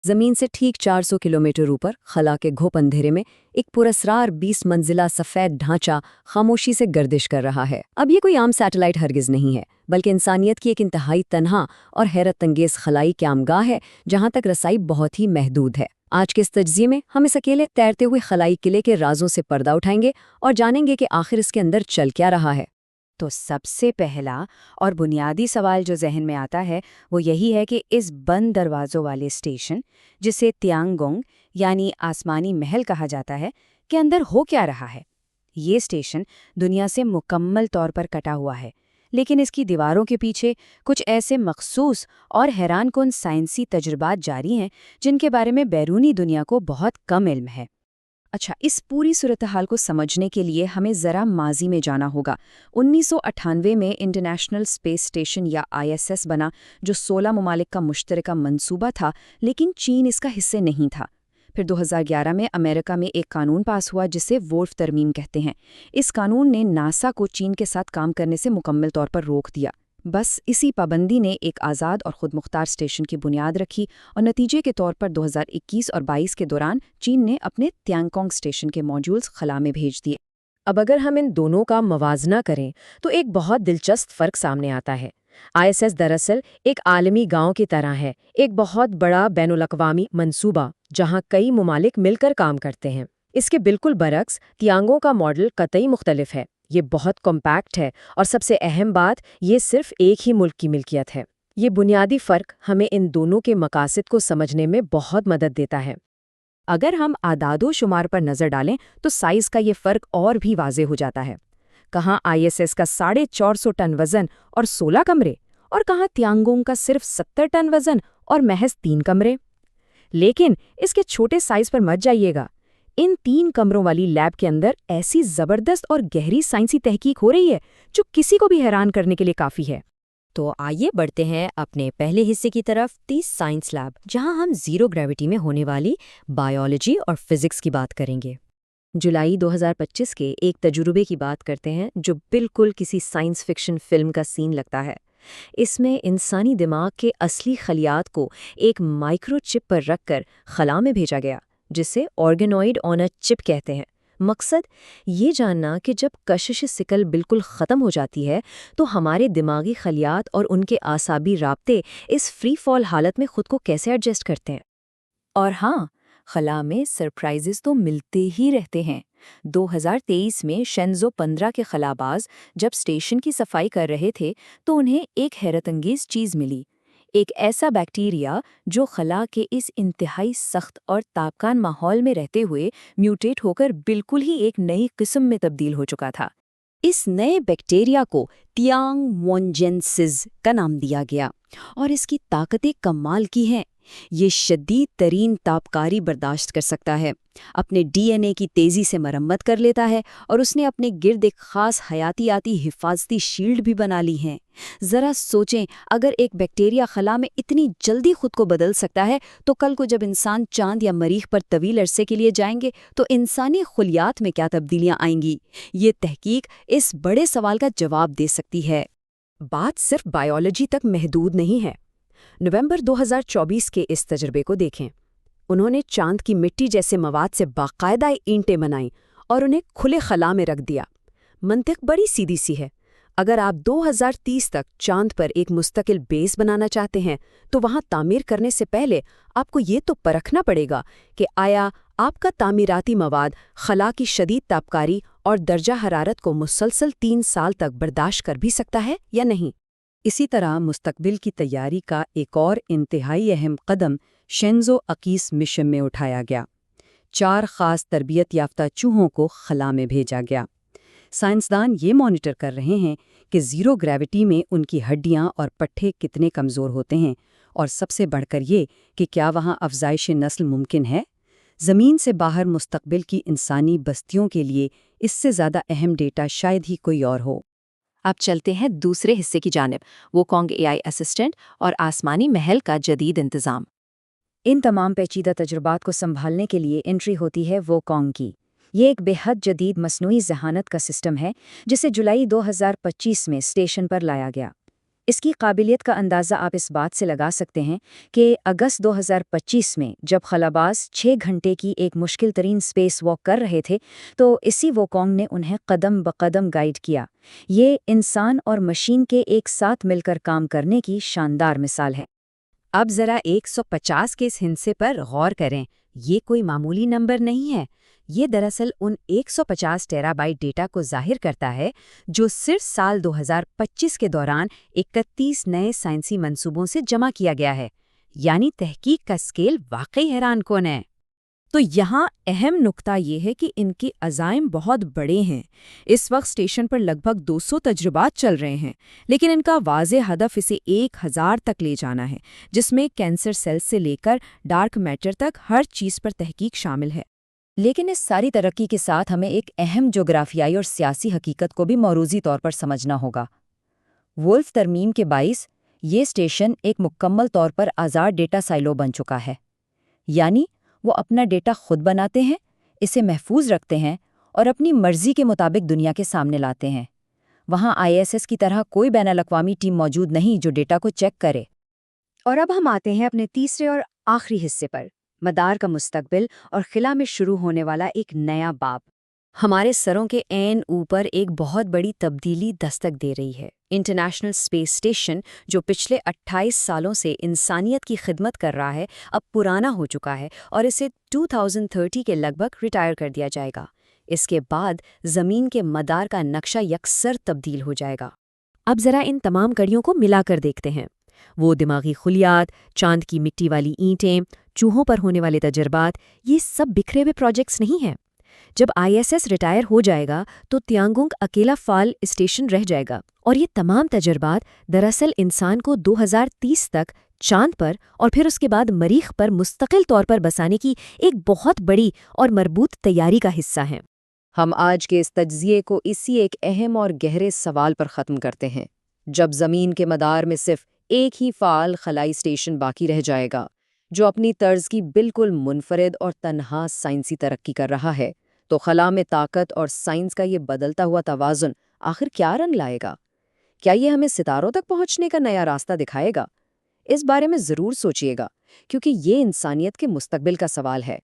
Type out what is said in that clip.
زمین سے ٹھیک 400 کلومیٹر اوپر خلا کے گھوپ اندھیرے میں ایک پراسرار 20 منزلہ سفید ڈھانچہ خاموشی سے گردش کر رہا ہے۔ اب یہ کوئی عام سیٹلائٹ ہرگز نہیں ہے، بلکہ انسانیت کی ایک انتہائی تنہا اور حیرت انگیز خلائی قیامگاہ ہے جہاں تک رسائی بہت ہی محدود ہے۔ آج کے اس تجزیے میں ہم اس اکیلے تیرتے ہوئے خلائی قلعے کے رازوں سے پردہ اٹھائیں گے اور جانیں گے کہ آخر اس کے اندر چل کیا رہا ہے۔ تو سب سے پہلا اور بنیادی سوال جو ذہن میں آتا ہے وہ یہی ہے کہ اس بند دروازوں والے اسٹیشن، جسے تیانگونگ یعنی آسمانی محل کہا جاتا ہے، کے اندر ہو کیا رہا ہے۔ یہ اسٹیشن دنیا سے مکمل طور پر کٹا ہوا ہے، لیکن اس کی دیواروں کے پیچھے کچھ ایسے مخصوص اور حیران کن سائنسی تجربات جاری ہیں جن کے بارے میں بیرونی دنیا کو بہت کم علم ہے۔ اچھا، اس پوری صورتحال کو سمجھنے کے لیے ہمیں ذرا ماضی میں جانا ہوگا۔ 1998 میں انٹرنیشنل اسپیس اسٹیشن یا ISS بنا، جو 16 ممالک کا مشترکہ منصوبہ تھا، لیکن چین اس کا حصہ نہیں تھا۔ پھر 2011 میں امریکہ میں ایک قانون پاس ہوا جسے وولف ترمیم کہتے ہیں۔ اس قانون نے ناسا کو چین کے ساتھ کام کرنے سے مکمل طور پر روک دیا۔ بس اسی پابندی نے ایک آزاد اور خود مختار اسٹیشن کی بنیاد رکھی، اور نتیجے کے طور پر 2021 اور 22 کے دوران چین نے اپنے تیانگونگ اسٹیشن کے موڈیولز خلا میں بھیج دیے۔ اب اگر ہم ان دونوں کا موازنہ کریں تو ایک بہت دلچسپ فرق سامنے آتا ہے۔ ISS دراصل ایک عالمی گاؤں کی طرح ہے، ایک بہت بڑا بین الاقوامی منصوبہ جہاں کئی ممالک مل کر کام کرتے ہیں۔ اس کے بالکل برعکس تیانگونگ کا ماڈل قطعی مختلف ہے۔ یہ بہت کمپیکٹ ہے، اور سب سے اہم بات، یہ صرف ایک ہی ملک کی ملکیت ہے۔ یہ بنیادی فرق ہمیں ان دونوں کے مقاصد کو سمجھنے میں بہت مدد دیتا ہے۔ اگر ہم اعداد و شمار پر نظر ڈالیں تو سائز کا یہ فرق اور بھی واضح ہو جاتا ہے۔ کہاں ISS کا 450 ٹن وزن اور 16 کمرے، اور کہاں تیانگونگ کا صرف 70 ٹن وزن اور محض 3 کمرے۔ لیکن اس کے چھوٹے سائز پر مت جائیے گا۔ ان 3 کمروں والی لیب کے اندر ایسی زبردست اور گہری سائنسی تحقیق ہو رہی ہے جو کسی کو بھی حیران کرنے کے لیے کافی ہے۔ تو آئیے بڑھتے ہیں اپنے پہلے حصے کی طرف، 30 سائنس لیب، جہاں ہم زیرو گریوٹی میں ہونے والی بائیولوجی اور فزکس کی بات کریں گے۔ جولائی 2025 کے ایک تجربے کی بات کرتے ہیں جو بالکل کسی سائنس فکشن فلم کا سین لگتا ہے۔ اس میں انسانی دماغ کے اصلی خلیات کو ایک مائکرو چپ پر رکھ کر خلا میں بھیجا گیا، جسے آرگینوئڈ آن اے چپ کہتے ہیں۔ مقصد یہ جاننا کہ جب کشش سکل بالکل ختم ہو جاتی ہے تو ہمارے دماغی خلیات اور ان کے اعصابی رابطے اس فری فال حالت میں خود کو کیسے ایڈجسٹ کرتے ہیں۔ اور ہاں، خلا میں سرپرائزز تو ملتے ہی رہتے ہیں۔ 2023 میں شینزو 15 کے خلاباز جب اسٹیشن کی صفائی کر رہے تھے تو انہیں ایک حیرت انگیز چیز ملی، ایک ایسا بیکٹیریا جو خلا کے اس انتہائی سخت اور تابکان ماحول میں رہتے ہوئے میوٹیٹ ہو کر بالکل ہی ایک نئی قسم میں تبدیل ہو چکا تھا۔ اس نئے بیکٹیریا کو تیانگ مونجینسز کا نام دیا گیا، اور اس کی طاقتیں کمال کی ہیں۔ یہ شدید ترین تابکاری برداشت کر سکتا ہے، اپنے DNA کی تیزی سے مرمت کر لیتا ہے، اور اس نے اپنے گرد ایک خاص حیاتیاتی حفاظتی شیلڈ بھی بنا لی ہیں۔ ذرا سوچیں، اگر ایک بیکٹیریا خلا میں اتنی جلدی خود کو بدل سکتا ہے تو کل کو جب انسان چاند یا مریخ پر طویل عرصے کے لیے جائیں گے تو انسانی خلیات میں کیا تبدیلیاں آئیں گی؟ یہ تحقیق اس بڑے سوال کا جواب دے سکتی ہے۔ بات صرف بائیولوجی تک محدود نہیں ہے۔ نومبر 2024 کے اس تجربے کو دیکھیں۔ انہوں نے چاند کی مٹی جیسے مواد سے باقاعدہ اینٹیں بنائیں اور انہیں کھلے خلا میں رکھ دیا۔ منطق بڑی سیدھی سی ہے۔ اگر آپ 2030 تک چاند پر ایک مستقل بیس بنانا چاہتے ہیں تو وہاں تعمیر کرنے سے پہلے آپ کو یہ تو پرکھنا پڑے گا کہ آیا آپ کا تعمیراتی مواد خلا کی شدید تابکاری اور درجہ حرارت کو مسلسل 3 سال تک برداشت کر بھی سکتا ہے یا نہیں۔ اسی طرح مستقبل کی تیاری کا ایک اور انتہائی اہم قدم شینزو 21 مشن میں اٹھایا گیا۔ 4 خاص تربیت یافتہ چوہوں کو خلا میں بھیجا گیا۔ سائنسدان یہ مانیٹر کر رہے ہیں کہ زیرو گریوٹی میں ان کی ہڈیاں اور پٹھے کتنے کمزور ہوتے ہیں، اور سب سے بڑھ کر یہ کہ کیا وہاں افزائش نسل ممکن ہے۔ زمین سے باہر مستقبل کی انسانی بستیوں کے لیے اس سے زیادہ اہم ڈیٹا شاید ہی کوئی اور ہو۔ اب چلتے ہیں دوسرے حصے کی جانب، ووکونگ AI اسسٹنٹ اور آسمانی محل کا جدید انتظام۔ ان تمام پیچیدہ تجربات کو سنبھالنے کے لیے انٹری ہوتی ہے ووکونگ کی۔ یہ ایک بے حد جدید مصنوعی ذہانت کا سسٹم ہے جسے جولائی 2025 میں اسٹیشن پر لایا گیا۔ اس کی قابلیت کا اندازہ آپ اس بات سے لگا سکتے ہیں کہ اگست 2025 میں جب خلاباز 6 گھنٹے کی ایک مشکل ترین سپیس واک کر رہے تھے تو اسی ووکونگ نے انہیں قدم بقدم گائیڈ کیا۔ یہ انسان اور مشین کے ایک ساتھ مل کر کام کرنے کی شاندار مثال ہے۔ اب ذرا 150 کے اس ہندسے پر غور کریں۔ یہ کوئی معمولی نمبر نہیں ہے، یہ دراصل ان 150 ٹیرا بائٹ ڈیٹا کو ظاہر کرتا ہے جو صرف سال 2025 کے دوران 31 نئے سائنسی منصوبوں سے جمع کیا گیا ہے۔ یعنی تحقیق کا اسکیل واقعی حیران کن ہے۔ تو یہاں اہم نکتہ یہ ہے کہ ان کے عزائم بہت بڑے ہیں۔ اس وقت اسٹیشن پر لگ بھگ 200 تجربات چل رہے ہیں، لیکن ان کا واضح ہدف اسے 1000 تک لے جانا ہے، جس میں کینسر سیلز سے لے کر ڈارک میٹر تک ہر چیز پر تحقیق شامل ہے۔ لیکن اس ساری ترقی کے ساتھ ہمیں ایک اہم جغرافیائی اور سیاسی حقیقت کو بھی موروثی طور پر سمجھنا ہوگا۔ وولف ترمیم کے باعث یہ اسٹیشن ایک مکمل طور پر آزاد ڈیٹا سائلو بن چکا ہے، یعنی وہ اپنا ڈیٹا خود بناتے ہیں، اسے محفوظ رکھتے ہیں اور اپنی مرضی کے مطابق دنیا کے سامنے لاتے ہیں۔ وہاں ISS کی طرح کوئی بین الاقوامی ٹیم موجود نہیں جو ڈیٹا کو چیک کرے۔ اور اب ہم آتے ہیں اپنے تیسرے اور آخری حصے پر، مدار کا مستقبل اور خلا میں شروع ہونے والا ایک نیا باب۔ ہمارے سروں کے عین اوپر ایک بہت بڑی تبدیلی دستک دے رہی ہے۔ انٹرنیشنل اسپیس اسٹیشن جو پچھلے 28 سالوں سے انسانیت کی خدمت کر رہا ہے، اب پرانا ہو چکا ہے اور اسے 2030 کے لگ بھگ ریٹائر کر دیا جائے گا۔ اس کے بعد زمین کے مدار کا نقشہ یکسر تبدیل ہو جائے گا۔ اب ذرا ان تمام کڑیوں کو ملا کر دیکھتے ہیں۔ وہ دماغی خلیات، چاند کی مٹی والی اینٹیں، چوہوں پر ہونے والے تجربات، یہ سب بکھرے ہوئے پروجیکٹس نہیں ہیں۔ جب ISS ریٹائر ہو جائے گا تو تیانگونگ اکیلا فعال اسٹیشن رہ جائے گا، اور یہ تمام تجربات دراصل انسان کو 2030 تک چاند پر اور پھر اس کے بعد مریخ پر مستقل طور پر بسانے کی ایک بہت بڑی اور مربوط تیاری کا حصہ ہیں۔ ہم آج کے اس تجزیے کو اسی ایک اہم اور گہرے سوال پر ختم کرتے ہیں۔ جب زمین کے مدار میں صرف ایک ہی فعال خلائی اسٹیشن باقی رہ جائے گا جو اپنی طرز کی بالکل منفرد اور تنہا سائنسی ترقی کر رہا ہے، تو خلا میں طاقت اور سائنس کا یہ بدلتا ہوا توازن آخر کیا رنگ لائے گا؟ کیا یہ ہمیں ستاروں تک پہنچنے کا نیا راستہ دکھائے گا؟ اس بارے میں ضرور سوچیے گا، کیونکہ یہ انسانیت کے مستقبل کا سوال ہے۔